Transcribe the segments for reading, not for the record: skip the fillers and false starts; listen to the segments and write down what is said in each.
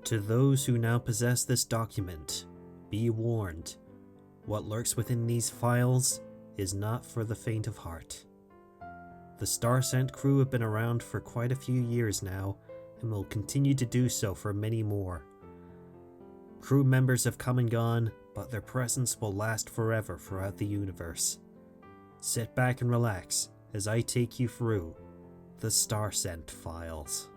To those who now possess this document, be warned. What lurks within these files is not for the faint of heart. The Starsent crew have been around for quite a few years now, and will continue to do so for many more. Crew members have come and gone, but their presence will last forever throughout the universe. Sit back and relax as I take you through the Starsent files.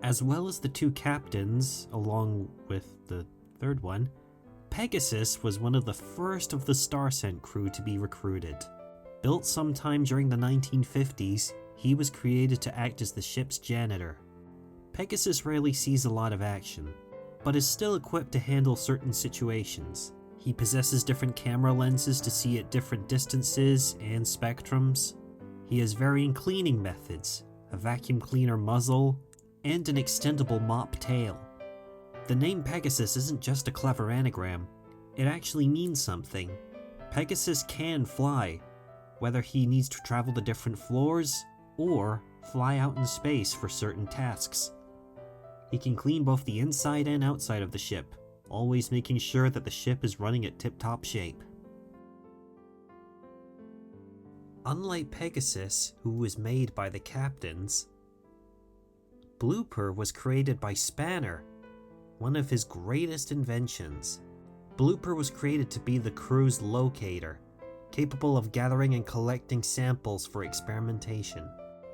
As well as the two captains, along with the third one, Pegasus was one of the first of the Starsent crew to be recruited. Built sometime during the 1950s, he was created to act as the ship's janitor. Pegasus rarely sees a lot of action, but is still equipped to handle certain situations. He possesses different camera lenses to see at different distances and spectrums. He has varying cleaning methods, a vacuum cleaner muzzle, and an extendable mop tail. The name Pegasus isn't just a clever anagram, it actually means something. Pegasus can fly, whether he needs to travel to different floors or fly out in space for certain tasks. He can clean both the inside and outside of the ship, always making sure that the ship is running at tip-top shape. Unlike Pegasus, who was made by the captains, Blooper was created by Spanner, one of his greatest inventions. Blooper was created to be the crew's locator, capable of gathering and collecting samples for experimentation.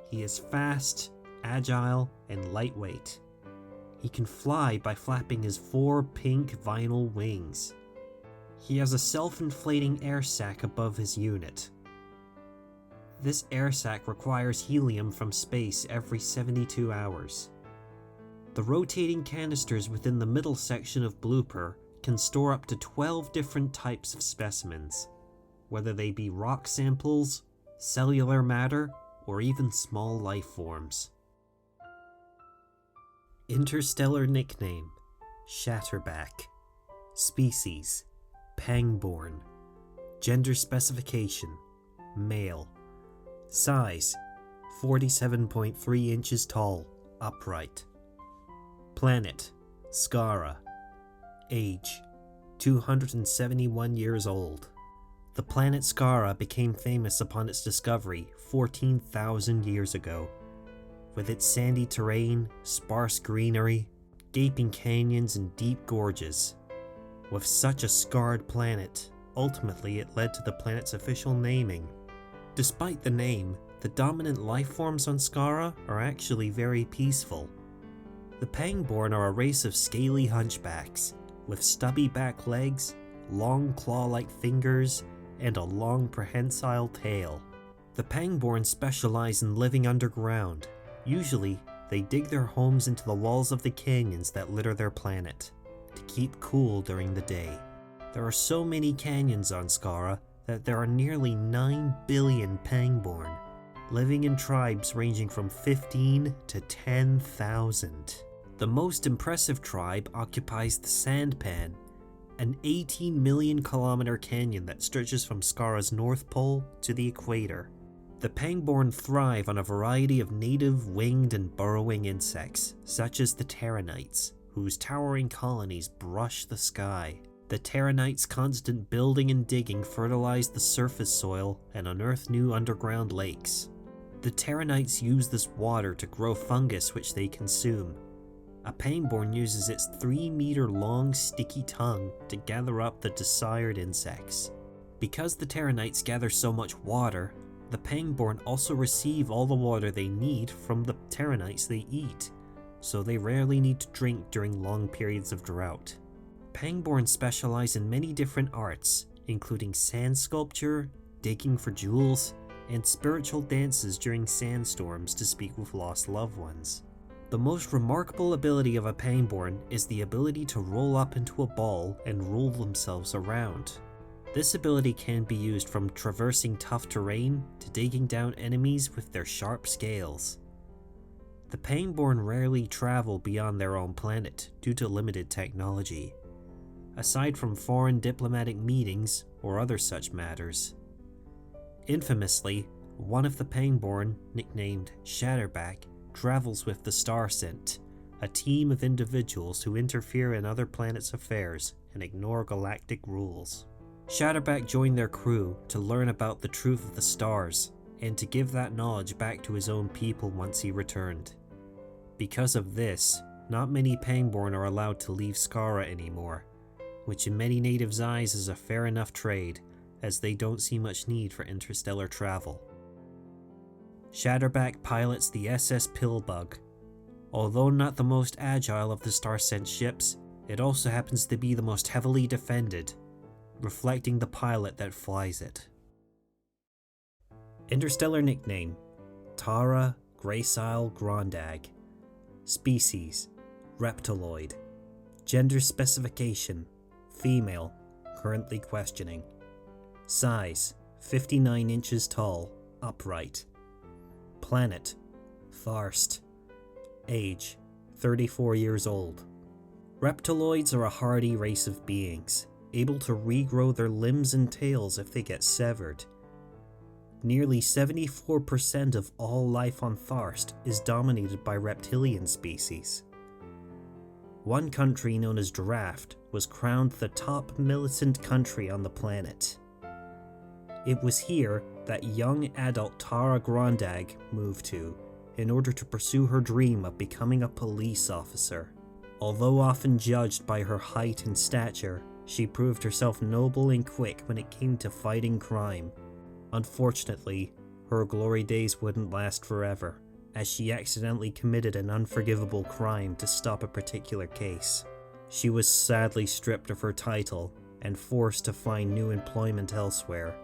He is fast, agile, and lightweight. He can fly by flapping his 4 pink vinyl wings. He has a self-inflating air sac above his unit. This air sac requires helium from space every 72 hours. The rotating canisters within the middle section of Blooper can store up to 12 different types of specimens, whether they be rock samples, cellular matter, or even small life forms. Interstellar nickname: Shatterback. Species: Pangborn. Gender specification: male. Size: 47.3 inches tall, upright. Planet: Skara. Age: 271 years old. The planet Skara became famous upon its discovery 14,000 years ago. With its sandy terrain, sparse greenery, gaping canyons, and deep gorges. With such a scarred planet, ultimately it led to the planet's official naming. Despite the name, the dominant life forms on Skara are actually very peaceful. The Pangborn are a race of scaly hunchbacks, with stubby back legs, long claw-like fingers, and a long prehensile tail. The Pangborn specialize in living underground. Usually, they dig their homes into the walls of the canyons that litter their planet, to keep cool during the day. There are so many canyons on Skara that there are nearly 9 billion Pangborn, living in tribes ranging from 15 to 10,000. The most impressive tribe occupies the Sandpan, an 18 million kilometer canyon that stretches from Skara's North Pole to the equator. The Pangborn thrive on a variety of native winged and burrowing insects, such as the Terranites, whose towering colonies brush the sky. The Terranites' constant building and digging fertilize the surface soil and unearth new underground lakes. The Terranites use this water to grow fungus which they consume. A Pangborn uses its 3-meter long sticky tongue to gather up the desired insects. Because the Terranites gather so much water, the Pangborn also receive all the water they need from the Terranites they eat, so they rarely need to drink during long periods of drought. Pangborn specialize in many different arts, including sand sculpture, digging for jewels, and spiritual dances during sandstorms to speak with lost loved ones. The most remarkable ability of a Pangborn is the ability to roll up into a ball and roll themselves around. This ability can be used from traversing tough terrain to digging down enemies with their sharp scales. The Pangborn rarely travel beyond their own planet due to limited technology, aside from foreign diplomatic meetings or other such matters. Infamously, One of the Pangborn, nicknamed Shatterback, travels with the Star Scent, a team of individuals who interfere in other planets' affairs and ignore galactic rules. Shatterback joined their crew to learn about the truth of the stars and to give that knowledge back to his own people once he returned. Because of this, not many Pangborn are allowed to leave Skara anymore, which in many natives' eyes is a fair enough trade, as they don't see much need for interstellar travel. Shatterback pilots the SS Pillbug. Although not the most agile of the Star-sent ships, it also happens to be the most heavily defended, reflecting the pilot that flies it. Interstellar nickname: Tara Gracile Grondag. Species: Reptiloid. Gender specification: female, currently questioning. Size: 59 inches tall, upright. Planet: Tharst. Age: 34 years old. Reptiloids are a hardy race of beings, able to regrow their limbs and tails if they get severed. Nearly 74% of all life on Tharst is dominated by reptilian species. One country known as Draft was crowned the top militant country on the planet. It was here that young adult Tara Grondag moved to in order to pursue her dream of becoming a police officer. Although often judged by her height and stature, she proved herself noble and quick when it came to fighting crime. Unfortunately, her glory days wouldn't last forever, as she accidentally committed an unforgivable crime to stop a particular case. She was sadly stripped of her title and forced to find new employment elsewhere.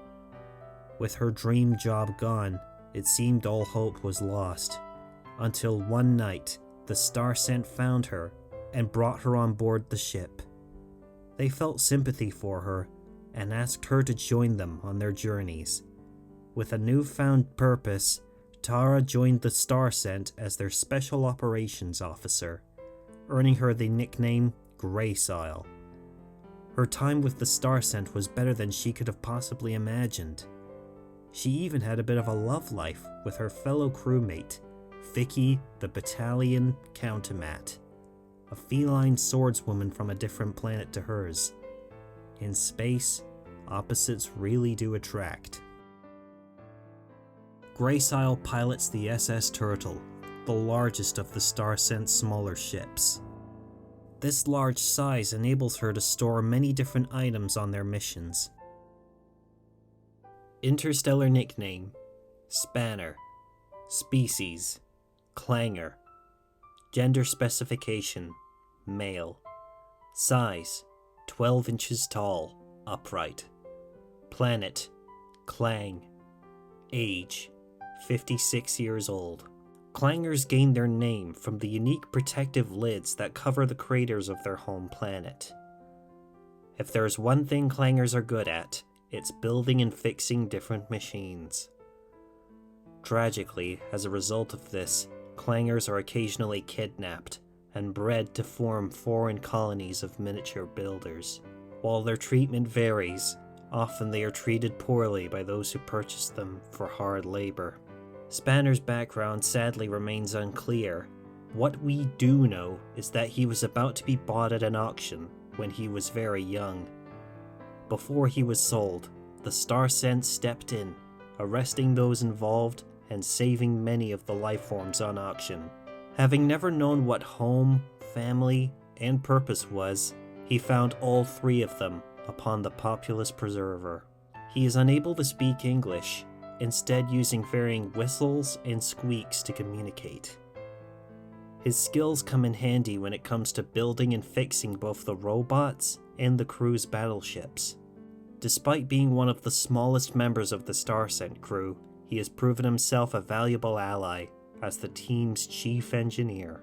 With her dream job gone, it seemed all hope was lost, until one night the Star Scent found her and brought her on board the ship. They felt sympathy for her and asked her to join them on their journeys. With a newfound purpose, Tara joined the Star Scent as their Special Operations Officer, earning her the nickname Gracile. Her time with the Star Scent was better than she could have possibly imagined. She even had a bit of a love life with her fellow crewmate, Vicky the Battalion Countermat, a feline swordswoman from a different planet to hers. In space, opposites really do attract. Gracile pilots the SS Turtle, the largest of the Star Scent's smaller ships. This large size enables her to store many different items on their missions. Interstellar nickname: Spanner. Species: Clanger. Gender specification: male. Size: 12 inches tall, upright. Planet: Clang. Age: 56 years old. Clangers gained their name from the unique protective lids that cover the craters of their home planet. If there's one thing Clangers are good at, it's building and fixing different machines. Tragically, as a result of this, Clangers are occasionally kidnapped and bred to form foreign colonies of miniature builders. While their treatment varies, often they are treated poorly by those who purchase them for hard labor. Spanner's background sadly remains unclear. What we do know is that he was about to be bought at an auction when he was very young. Before he was sold, the Star Scent stepped in, arresting those involved and saving many of the lifeforms on auction. Having never known what home, family, and purpose was, he found all three of them upon the Populous Preserver. He is unable to speak English, instead using varying whistles and squeaks to communicate. His skills come in handy when it comes to building and fixing both the robots and the crew's battleships. Despite being one of the smallest members of the Star Scent crew, he has proven himself a valuable ally as the team's chief engineer.